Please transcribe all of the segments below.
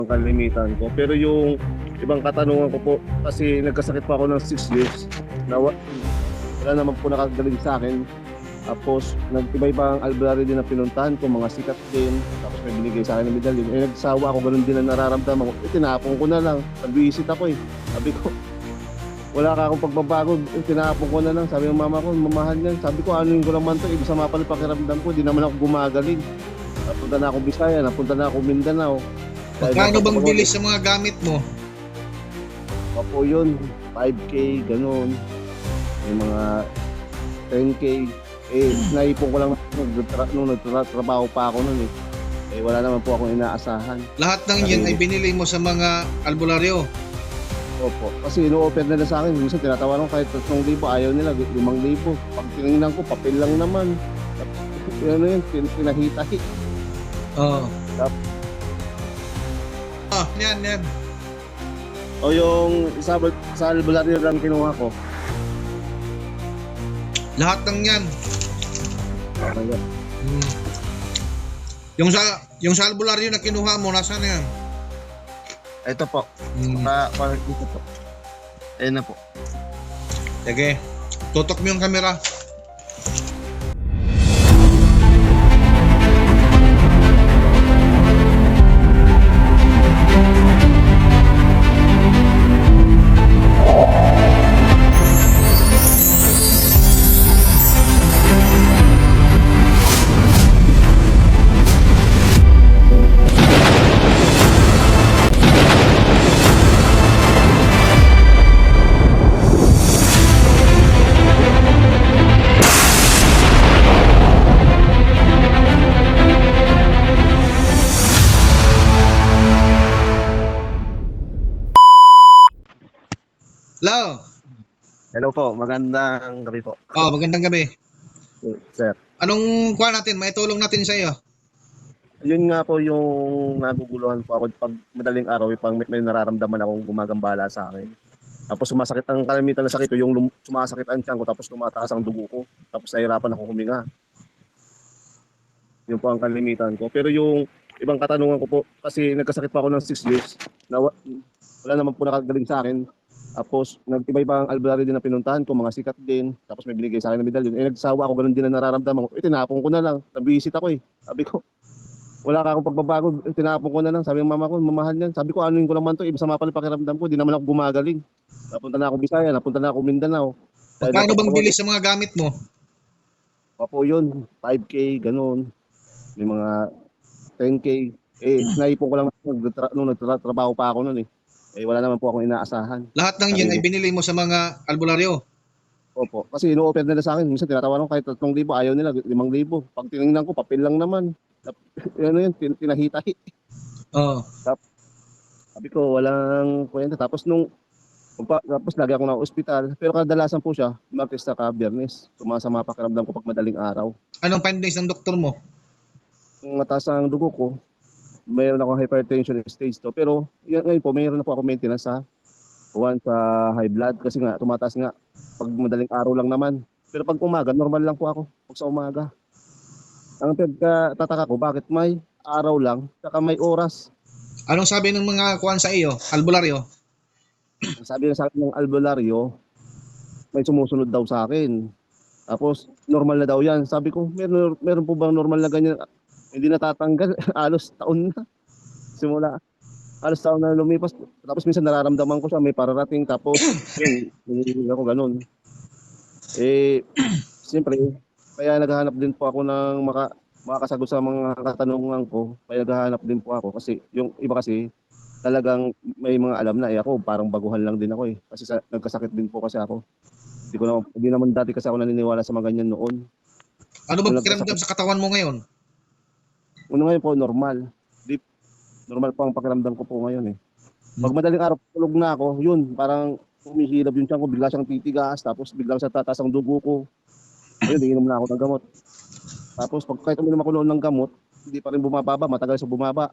ang kalimitan ko. Pero yung ibang katanungan ko po, kasi nagkasakit pa ako ng 6 years, na wala naman po nakagaling sa akin. Tapos nag-iba-iba ang albularyo din na pinuntahan ko, mga sikat din. Tapos may binigay sa akin ng medalyon. Nagsawa ako, ganun din ang nararamdaman ko. Tinapon ko na lang. Nag-visit ako eh. Sabi ko, wala ka akong pagbabago. Tinapon ko na lang. Sabi ng mama ko, mamahal yan. Sabi ko, ano yung ko naman to? Masama pala pakiramdam ko. Di naman ako gumagaling. Napunta na ako Bisaya, napunta na ako Mindanao. Magkano bang bilis sa mga gamit mo? Papo yun, 5K, ganun. Yung mga 10K. Naipon ko lang nung nagtrabaho pa ako nun eh. Wala naman po akong inaasahan. Lahat ng yan ay binili mo sa mga albularyo? Opo. Kasi ino-offer nila sa akin. Minsan tinatawaran ko kahit 3,000, ayaw nila, 5,000. Pag tinignan ko, papel lang naman. Ano yun, pinahita-hit. Oo. Yan. O yung sa albularyo lang kinuha ko. Lahat ng yan. Kaya, Yung sa albularyo na kinuha mo, nasaan yan? ito po. Ito po. Ayun na po. Sige, tutok mo yung camera. Hello. Hello po, magandang gabi po. Magandang gabi. Sir. Anong kuha natin? May tulong natin sa iyo. Yun nga po yung naguguluhan po ako pag madaling araw, pag may nararamdaman akong gumagambala sa akin. Tapos sumasakit ang kalimitan na sakit ko, yung sumasakit ang tiyan ko, tapos tumataas ang dugo ko, tapos nahihirapan ako huminga. Yun po ang kalimitan ko. Pero yung ibang katanungan ko po, kasi nagkasakit pa ako ng 6 years, na wala naman po nakagaling sa akin. Tapos nag-iba-iba ang albularyo din na pinuntahan ko, mga sikat din. Tapos may binigay sa akin ng medalyon. Nagsawa ako, ganun din ang nararamdaman ko. Tinapon ko na lang. Nag-visit ako eh. Sabi ko, wala ka akong pagbabago. Tinapon ko na lang. Sabi ng mama ko, mamahal yan. Sabi ko, ano yung ko naman to? Masama pala pakiramdam ko. Di naman ako gumagaling. Napunta na ako Bisaya, napunta na ako Mindanao. Magkano bang bilis sa mga gamit mo? Papo yun, 5K, ganun. May mga 10K. Naipon ko lang nung nagtrabaho pa ako nun eh. Wala naman po akong inaasahan. Lahat ng yan ay binili mo sa mga albularyo? Opo. Kasi ino-offer nila sa akin. Minsan tinatawaran ko kahit 3,000, ayaw nila, 5,000. Pag tinignan ko, papel lang naman. Ano yun, pinahita-hit. Oo. Sabi ko, walang kwenta. Tapos tapos lagi ako na ospital. Pero kadalasan po siya, Martes saka Biyernes. Sumasama pakiramdam ko pag madaling araw. Anong findings ng doktor mo? Kung mataas ang dugo ko, mayroon akong hypertension stage 2. Pero ngayon po, mayroon na po ako maintenance sa high blood. Kasi nga, tumataas nga. Pag madaling araw lang naman. Pero pag umaga, normal lang po ako. Pag sa umaga. Ang pagkatataka ko, bakit may araw lang, saka may oras. Anong sabi ng mga kuwan sa iyo, albularyo? Sabi na sa akin ng albularyo, may sumusunod daw sa akin. Tapos, normal na daw yan. Sabi ko, meron po bang normal na ganyan? Hindi natatanggal. Alos taon na. Simula. Alos taon na lumipas. Tapos minsan nararamdaman ko siya, may pararating. Tapos, yun, hindi ako ganun. Siyempre, kaya naghahanap din po ako ng makakasagot sa mga katanungan ko. Kaya naghahanap din po ako. Kasi yung iba kasi, talagang may mga alam na ako, parang baguhan lang din ako eh. Kasi nagkasakit din po kasi ako. Hindi naman dati kasi ako naniniwala sa mga ganyan noon. Ano ba pakiramdam sa katawan mo ngayon? Una ngayon po, normal. Normal po ang pakiramdam ko po ngayon eh. Pag madaling araw, tulog na ako, yun, parang humihilab yung tiyan ko, bigla siyang titigas, tapos biglang sa tataas ang dugo ko. Ayun, iinom na ako ng gamot. Tapos pag kahit uminom ako noon ng gamot, hindi pa rin bumababa, matagal sa bumaba.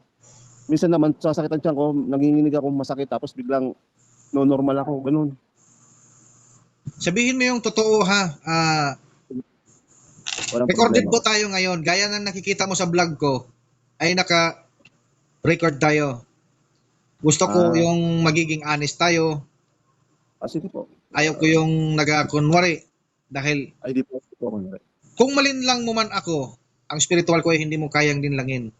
Minsan naman, sasakit ang tiyan ko, nanginginig ako, masakit, tapos biglang normal ako, ganun. Sabihin mo yung totoo ha. Recorded po tayo ngayon. Gaya ng nakikita mo sa vlog ko, ay naka-record tayo. Gusto ko Ah, yung magiging honest tayo. sige po. Ayaw ko yung nagakunwari. Dahil Ay, di po ako na. kung malinlang mo man ako, ang spiritual ko ay hindi mo kayang dinlangin.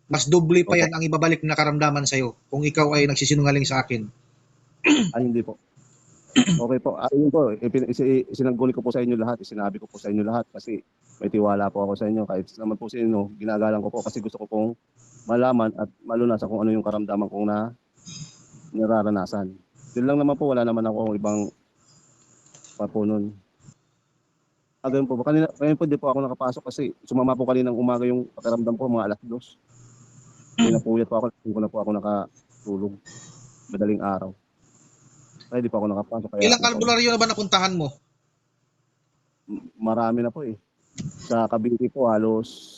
Mas doble pa Opo. yan ang ibabalik na karamdaman sa'yo kung ikaw ay nagsisinungaling sa akin. Ay, hindi po. Okay po. Yun po, isinangguni ko po sa inyo lahat, isinabi ko po sa inyo lahat kasi may tiwala po ako sa inyo. Kahit naman po sa inyo, ginagalang ko po kasi gusto ko pong malaman at malunasan kung ano yung karamdaman kong nararanasan. Yun lang naman po, wala naman ako ibang papunon. Ganun po ba? Kanina po di po ako nakapasok kasi sumama po kaninang umaga yung pakiramdam ko mga alas 2. Pinapuyat po ako, hindi ko na po ako nakatulog. Madaling araw. Kaya di po ako nakapasok kaya Ilang albularyo na ba napuntahan mo? marami na po eh. Sa Cavite po halos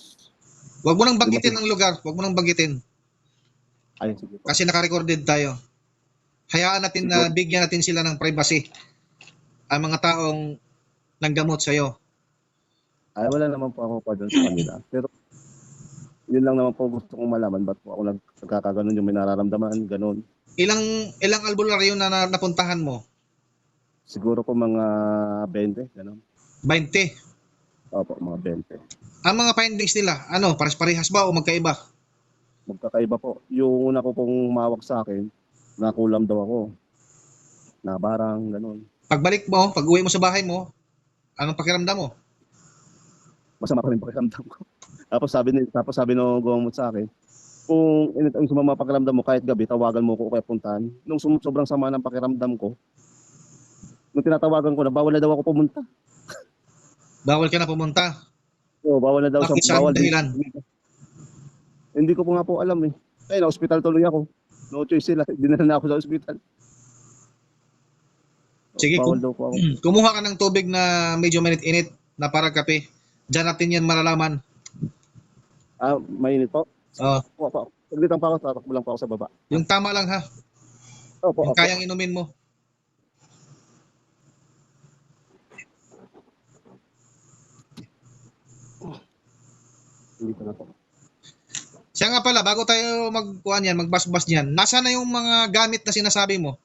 Huwag mo nang lima. banggitin ang lugar. Huwag mo nang banggitin. Ay, sige po. Kasi naka-recorded tayo. Hayaan natin Sige po. na bigyan natin sila ng privacy. Ang mga taong nanggamot sa'yo. Ay, wala naman po ako pa dun sa kanila. Pero yun lang naman po gusto kong malaman. Ba't po ako nagkakaganon yung may nararamdaman, ganun. Ilang albularyo na napuntahan mo? Siguro po mga 20, ganun. 20. Opo, mga 20. Ang mga findings nila, ano, pares-parehas ba o magkaiba? Magkakaiba po. Yung una ko pong humawak sa akin, nakulam daw ako. Nabarang, ganun. Pagbalik mo, pag-uwi mo sa bahay mo, anong pakiramdam mo? Masama pa rin pakiramdam ko. Tapos sabi nung gumamot sa akin, kung ang sumama pakiramdam mo kahit gabi, tawagan mo ko kaya puntahan. Nung sobrang sama ng pakiramdam ko, nung tinatawagan ko na, bawal na daw ako pumunta. Bawal ka na pumunta. So, bawal na daw Bakit? Saan bawal din. dahilan? Hindi ko po nga po alam eh. Kaya na-hospital tuloy ako. No choice sila. Dinala na ako sa hospital. Sige, Bawal daw po ako. kumuha ka ng tubig na medyo mainit-init na parang kape. Diyan natin yan malalaman. Mainit po. Oh, Opo. Saglitan pa ako, tatakbo lang po ako sa baba. yung tama lang ha. Opo, Yung opo. kayang inumin mo. Hindi ko na po. Siya nga pala, bago tayo magkuhan yan, magbasbas niyan, nasa na yung mga gamit na sinasabi mo?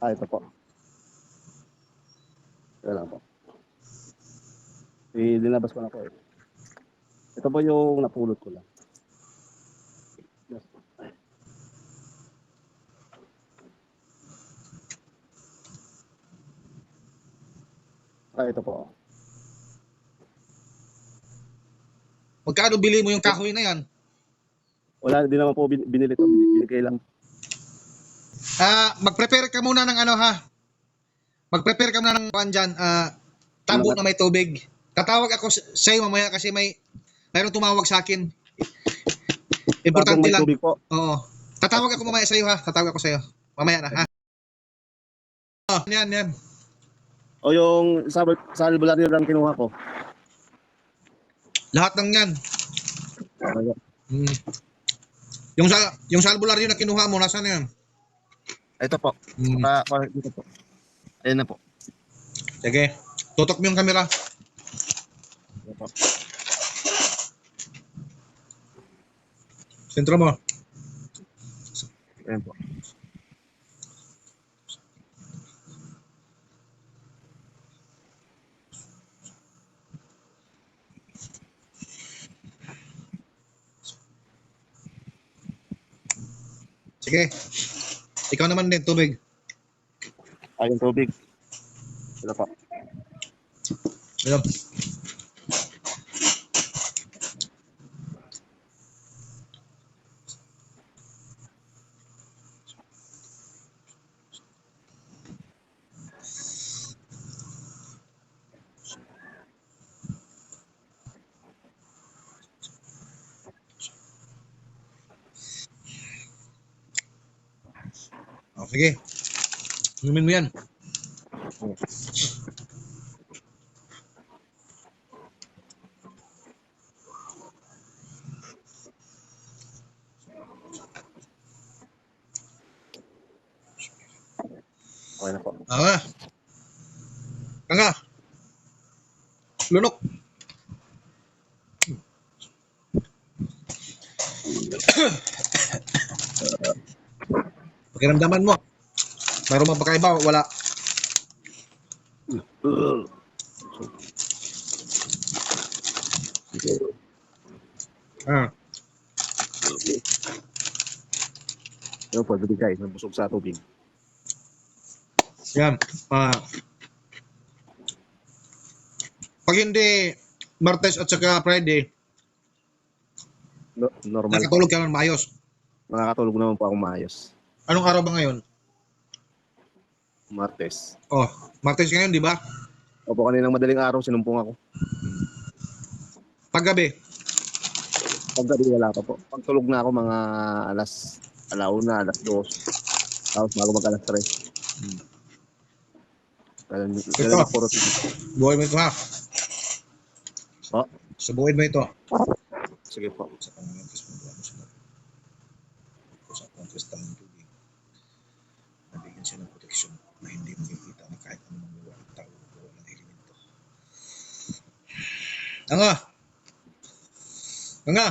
Ito po. Kaya lang po. Linabas ko na po eh. Ito po yung napulot ko lang. Yes. Ito po. Magkano bili mo yung kahoy na yan? Wala din naman po binili to. Binigay lang. Mag-prepare ka muna ng ano ha. Mag-prepare ka muna ng kuhan dyan. Tabo na may tubig. Tatawag ako sa iyo mamaya kasi mayroong tumawag sa akin. Bagong Importante may lang. tubig po. Oo. Tatawag ako mamaya sa iyo ha. Tatawag ako sa iyo. Mamaya na ha. Oh, yan. O yung sa albularyo lang kinuha ko. Lahat ng yan. Hmm. Yung sa albularyo na kinuha mo, nasaan na yan? Ito po. Hmm. Ito po. Ayan na po. Sige. Tutok mo yung camera. Ito po. Sentro mo. Ayan po. Sige. Ikaw naman din, tubig. Yung tubig. Ito po. Ayun. Oh, sige. Inumin mo yan. Okay na po. Kanga. Lunok. Pakiramdaman mo. Mayroon bang pakaiba? Wala. Ah, Yung pagbibigay, nabusog sa tubig. yan. Pag hindi Martes at saka Friday, Normal. nakatulog ka naman maayos. Nakakatulog naman po ako maayos. Anong araw ba ngayon? Martes. Oh, Martes ngayon, di ba? Opo, kaninang madaling araw, sinumpong ako. Paggabi, Paggabi wala pa po. Pagtulog na ako mga alauna, alas 2. Tapos bago mag alas 3. Ganun po routine. buhay mo ito ha. Po? Subuhin mo ito. Sige po. Sa pangangatis mo doon sa pangkristal ng tubig. Nabigyan siya ng proteksyon na hindi makikita na kahit anong magawa ng tao o walang elemento. Nga!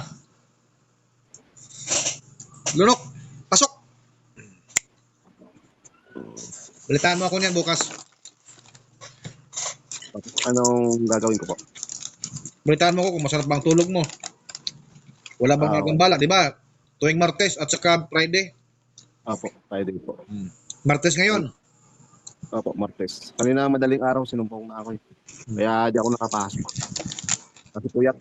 Lunok! Pasok! Balitaan mo ako niyan bukas. Anong gagawin ko po? Balitaan mo ako kung masarap bang tulog mo. Wala bang magambala, di ba? Tuwing Martes at saka Friday. Opo, Friday po. Martes ngayon. Opo, Martes. Kanina madaling araw, sinumpong na ako. Kaya di ako nakapasok. Kasi puyat.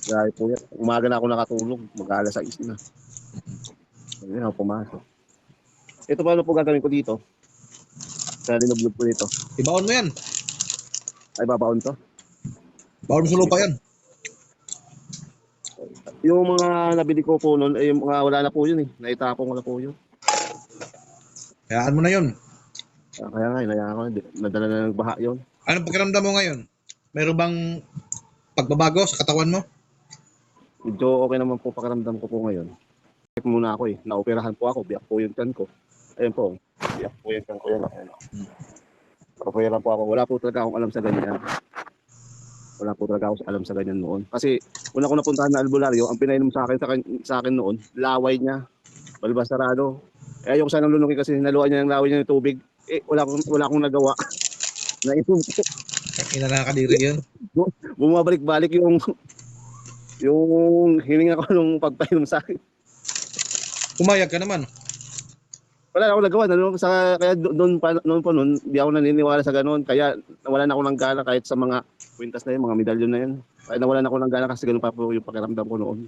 Kaya puyat. Umaga na ako nakatulog. Mag-alas 6 na. Hindi na ako pumasok. Ito paano po gagawin ko dito? Kaya dinublog ko dito. Ibaon mo yan. Ay, babaon to. Baon mo sa lupa yan. Yung mga nabili ko po noon, ay mga wala na po yun eh. Naitapong ko na po yun. Hayaan mo na yun. Kaya nga, inayaan ko. Nadala na ng baha yun. Anong pakiramdam mo ngayon? Meron bang pagbabago sa katawan mo? Medyo okay naman po pakiramdam ko po ngayon. Check muna ako eh. Naoperahan po ako. Biyak po yung tiyan ko. Ayun po. Biyak po yung tiyan ko yan. Opera po ako. Wala po talaga akong alam sa ganyan. Wala po talaga ako alam sa ganyan noon. Kasi una ko napuntahan na albularyo, ang pinainom sa akin noon, laway niya. Balbas sarado. Eh ayoko sanang lunukin kasi naluan niya ng laway niya ng tubig. Eh wala akong nagawa. Nainom ko. Ina nakakadiri yun. Bumabalik-balik yung hininga ko nung pagpainom sa akin. Pumayag ka naman. Wala na ako nagawa. Kaya noon, di ako naniniwala sa ganoon. Kaya nawalan ako ng gana kahit sa mga kwintas na yun, mga medalyon na yun. Kaya nawalan ako ng gana kasi ganun pa po yung pakiramdam ko noon.